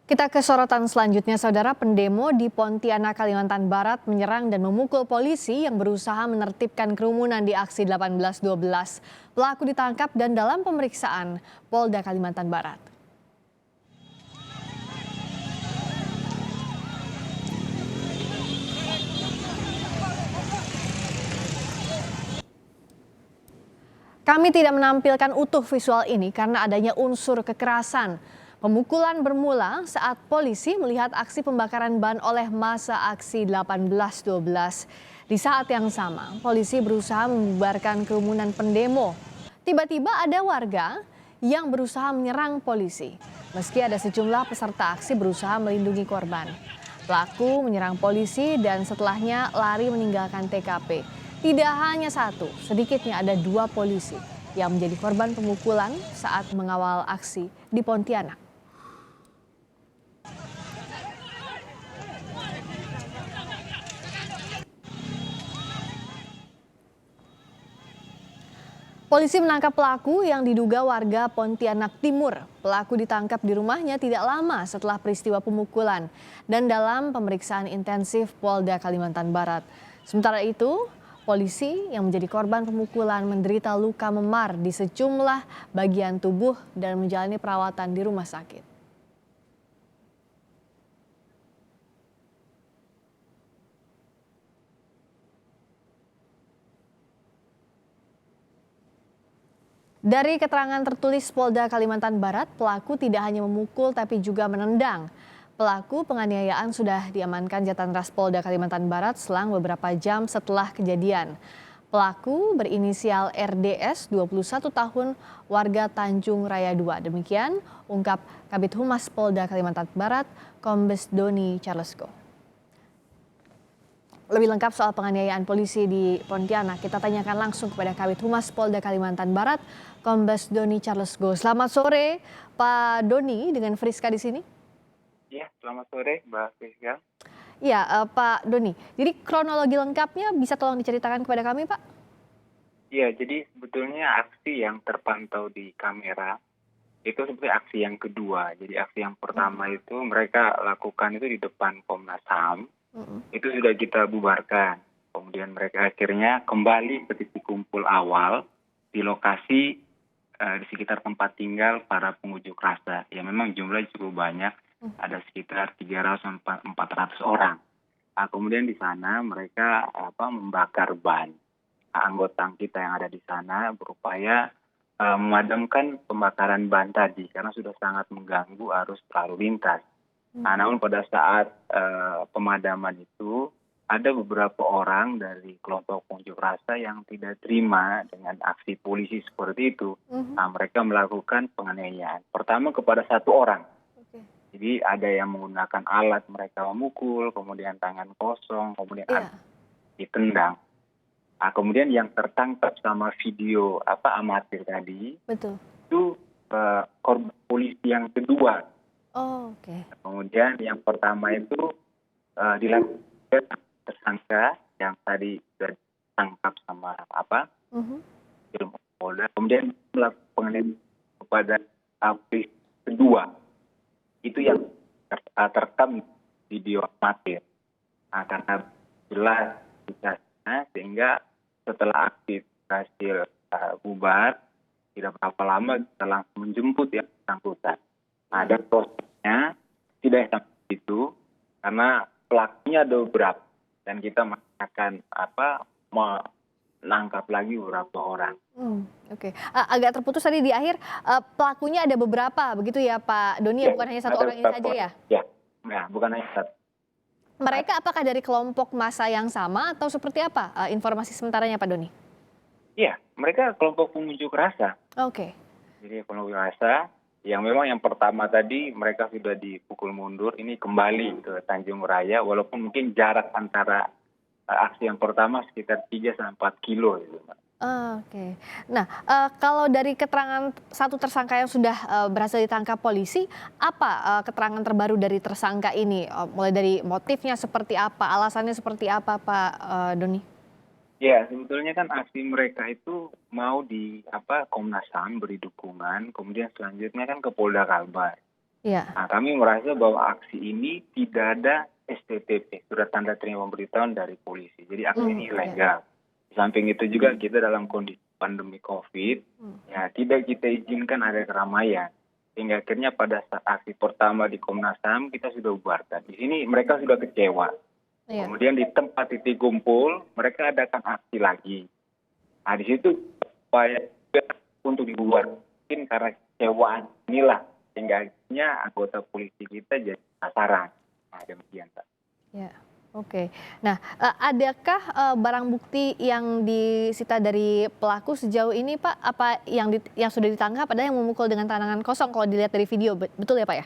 Kita ke sorotan selanjutnya, saudara. Pendemo di Pontianak, Kalimantan Barat menyerang dan memukul polisi yang berusaha menertibkan kerumunan di aksi 18/12. Pelaku ditangkap dan dalam pemeriksaan Polda Kalimantan Barat. Kami tidak menampilkan utuh visual ini karena adanya unsur kekerasan. Pemukulan bermula saat polisi melihat aksi pembakaran ban oleh massa aksi 18/12. Di saat yang sama, polisi berusaha membubarkan kerumunan pendemo. Tiba-tiba ada warga yang berusaha menyerang polisi. Meski ada sejumlah peserta aksi berusaha melindungi korban. Pelaku menyerang polisi dan setelahnya lari meninggalkan TKP. Tidak hanya satu, sedikitnya ada 2 polisi yang menjadi korban pemukulan saat mengawal aksi di Pontianak. Polisi menangkap pelaku yang diduga warga Pontianak Timur. Pelaku ditangkap di rumahnya tidak lama setelah peristiwa pemukulan dan dalam pemeriksaan intensif Polda Kalimantan Barat. Sementara itu, polisi yang menjadi korban pemukulan menderita luka memar di sejumlah bagian tubuh dan menjalani perawatan di rumah sakit. Dari keterangan tertulis Polda Kalimantan Barat, pelaku tidak hanya memukul tapi juga menendang. Pelaku penganiayaan sudah diamankan Jatanras Polda Kalimantan Barat selang beberapa jam setelah kejadian. Pelaku berinisial RDS, 21 tahun, warga Tanjung Raya 2. Demikian ungkap Kabid Humas Polda Kalimantan Barat, Kombes Doni Charlesko. Lebih lengkap soal penganiayaan polisi di Pontianak, kita tanyakan langsung kepada Kabid Humas Polda Kalimantan Barat, Kombes Doni Charlesko. Selamat sore, Pak Doni, dengan Friska di sini. Iya, selamat sore Mbak Friska. Iya, Pak Doni. Jadi kronologi lengkapnya bisa tolong diceritakan kepada kami, Pak? Iya, jadi sebetulnya aksi yang terpantau di kamera itu seperti aksi yang kedua. Jadi aksi yang pertama itu mereka lakukan itu di depan Komnas HAM. Itu sudah kita bubarkan. Kemudian mereka akhirnya kembali ke titik kumpul awal di lokasi di sekitar tempat tinggal para pengunjuk rasa. Ya memang jumlahnya cukup banyak, ada sekitar 300-400 orang. Nah, kemudian di sana mereka membakar ban. Anggota kita yang ada di sana berupaya memadamkan pembakaran ban tadi karena sudah sangat mengganggu arus lalu lintas. Nah, namun pada saat pemadaman itu ada beberapa orang dari kelompok pengunjuk rasa yang tidak terima dengan aksi polisi seperti itu. Nah, mereka melakukan penganiayaan. Pertama kepada 1 orang. Jadi ada yang menggunakan alat, mereka memukul, kemudian tangan kosong, kemudian ditendang. Nah, kemudian yang tertangkap sama video amatir tadi, Betul. itu korban polisi yang kedua. Oh, oke. Kemudian yang pertama itu dilakukan tersangka yang tadi sudah ditangkap sama Polda. Kemudian melakukan penganiayaan kepada api kedua. Itu yang terekam video amatir. Nah, karena jelas sehingga setelah aksi berhasil bubar, tidak berapa lama kita langsung menjemput yang bersangkutan. Nah, dan prosesnya tidak sampai itu karena pelakunya ada beberapa dan kita masih akan menangkap lagi beberapa orang. Oke. Agak terputus tadi di akhir, pelakunya ada beberapa begitu ya Pak Doni, ya, bukan hanya 1 orang ini saja ya? Ya, bukan hanya 1. Mereka apakah dari kelompok massa yang sama atau seperti apa informasi sementaranya Pak Doni? Iya, mereka kelompok pengunjuk rasa. Oke. Jadi pengunjuk rasa yang memang yang pertama tadi mereka sudah dipukul mundur, ini kembali ke Tanjung Raya walaupun mungkin jarak antara aksi yang pertama sekitar 3-4 kilo gitu, Mbak. Oke. Nah, kalau dari keterangan 1 tersangka yang sudah berhasil ditangkap polisi, apa keterangan terbaru dari tersangka ini? Mulai dari motifnya seperti apa, alasannya seperti apa Pak Doni? Ya, sebetulnya kan aksi mereka itu mau di Komnas HAM beri dukungan, kemudian selanjutnya kan ke Polda Kalbar. Iya. Nah, kami merasa bahwa aksi ini tidak ada STTP, surat tanda terima pemberitahuan dari polisi. Jadi aksi ini Iya. ilegal. Di samping itu juga kita dalam kondisi pandemi COVID, ya tidak kita izinkan ada keramaian. Sehingga akhirnya pada saat aksi pertama di Komnas HAM kita sudah bubarkan. Di sini mereka sudah kecewa. Iya. Kemudian di tempat titik kumpul mereka adakan aksi lagi. Nah di situ upaya untuk dibubarkan mungkin karena kecewaan inilah sehingga akhirnya anggota polisi kita jadi sasaran. Nah demikian Pak. Ya, oke. Nah, adakah barang bukti yang disita dari pelaku sejauh ini, Pak? Apa yang sudah ditangkap ada yang memukul dengan tangan kosong kalau dilihat dari video, betul ya, Pak ya?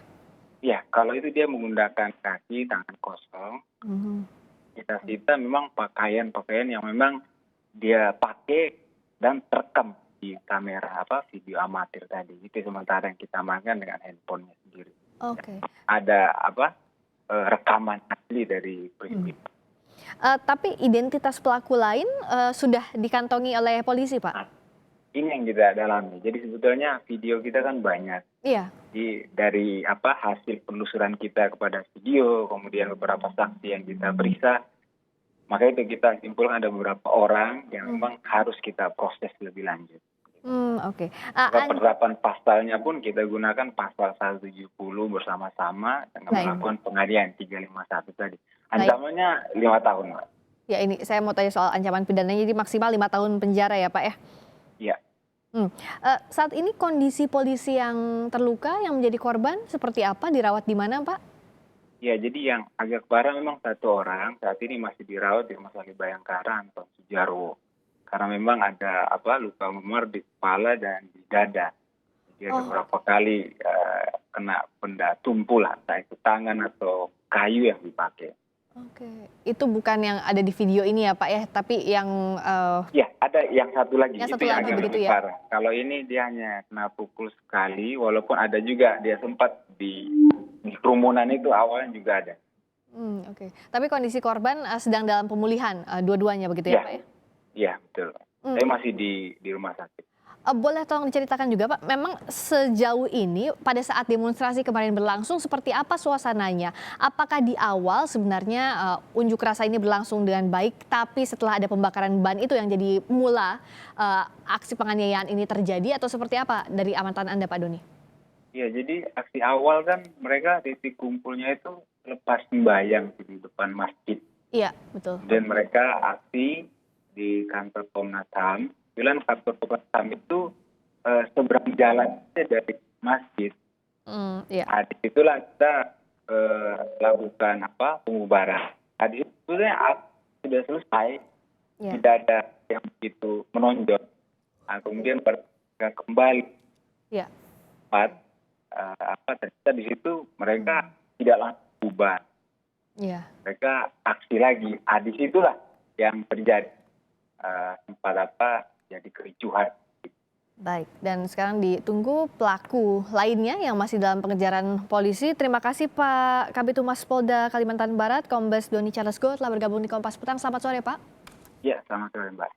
Ya, kalau itu dia menggunakan kaki tangan kosong, Mhm. kita sita memang pakaian-pakaian yang memang dia pakai dan terekam di kamera video amatir tadi. Itu sementara yang kita amankan dengan handphonenya sendiri. Oke. Ada rekaman asli dari peristiwa. Tapi identitas pelaku lain sudah dikantongi oleh polisi, Pak? Ini yang kita dalami. Jadi sebetulnya video kita kan banyak. Iya. Dari hasil penelusuran kita kepada video, kemudian beberapa saksi yang kita periksa, maka itu kita simpulkan ada beberapa orang yang memang harus kita proses lebih lanjut. Oke. Maka penerapan pasalnya pun kita gunakan pasal 170 bersama-sama dengan Baik. melakukan penganiayaan 351 tadi. Ancamannya 5 tahun, Pak. Ya, ini saya mau tanya soal ancaman pidananya, jadi maksimal 5 tahun penjara ya, Pak ya? Iya. Saat ini kondisi polisi yang terluka, yang menjadi korban seperti apa? Dirawat di mana, Pak? Ya, jadi yang agak parah memang satu orang saat ini masih dirawat di Rumah Sakit Bayangkara Anton Sujarwo. Karena memang ada luka memar di kepala dan di dada. Jadi ada beberapa kali kena benda tumpul, entah itu tangan atau kayu yang dipakai. Oke, itu bukan yang ada di video ini ya Pak ya, tapi yang Ya, ada yang satu lagi. Yang itu satu yang lagi agak begitu lebih ya? parah. Kalau ini dia hanya kena pukul sekali, walaupun ada juga dia sempat di kerumunan itu awalnya juga ada. Oke. Tapi kondisi korban sedang dalam pemulihan dua-duanya begitu ya Pak ya? Iya, betul. Saya masih di rumah sakit. Boleh tolong diceritakan juga Pak, memang sejauh ini pada saat demonstrasi kemarin berlangsung seperti apa suasananya? Apakah di awal sebenarnya unjuk rasa ini berlangsung dengan baik, tapi setelah ada pembakaran ban itu yang jadi mula aksi penganiayaan ini terjadi, atau seperti apa dari amatan Anda Pak Doni? Iya, jadi aksi awal kan mereka titik kumpulnya itu lepas sembahyang di depan masjid. Iya, betul. Dan mereka aksi di kantor Komnas HAM. Bilang kantor Komnas HAM itu seberang jalan dari masjid. Iya. Nah, di situlah kita lakukan pembubaran. Nah, di situ sudah selesai, tidak ada yang begitu menonjol. Nah, kemudian mereka kembali ternyata di situ mereka tidak langsung bubar. Iya. Mereka aksi lagi. Nah, di situlah yang terjadi sempat jadi kericuhan. Baik, dan sekarang ditunggu pelaku lainnya yang masih dalam pengejaran polisi. Terima kasih Pak Kabid Humas Polda Kalimantan Barat, Kombes Doni Charles Go telah bergabung di Kompas Petang. Selamat sore Pak. Ya, selamat sore Mbak.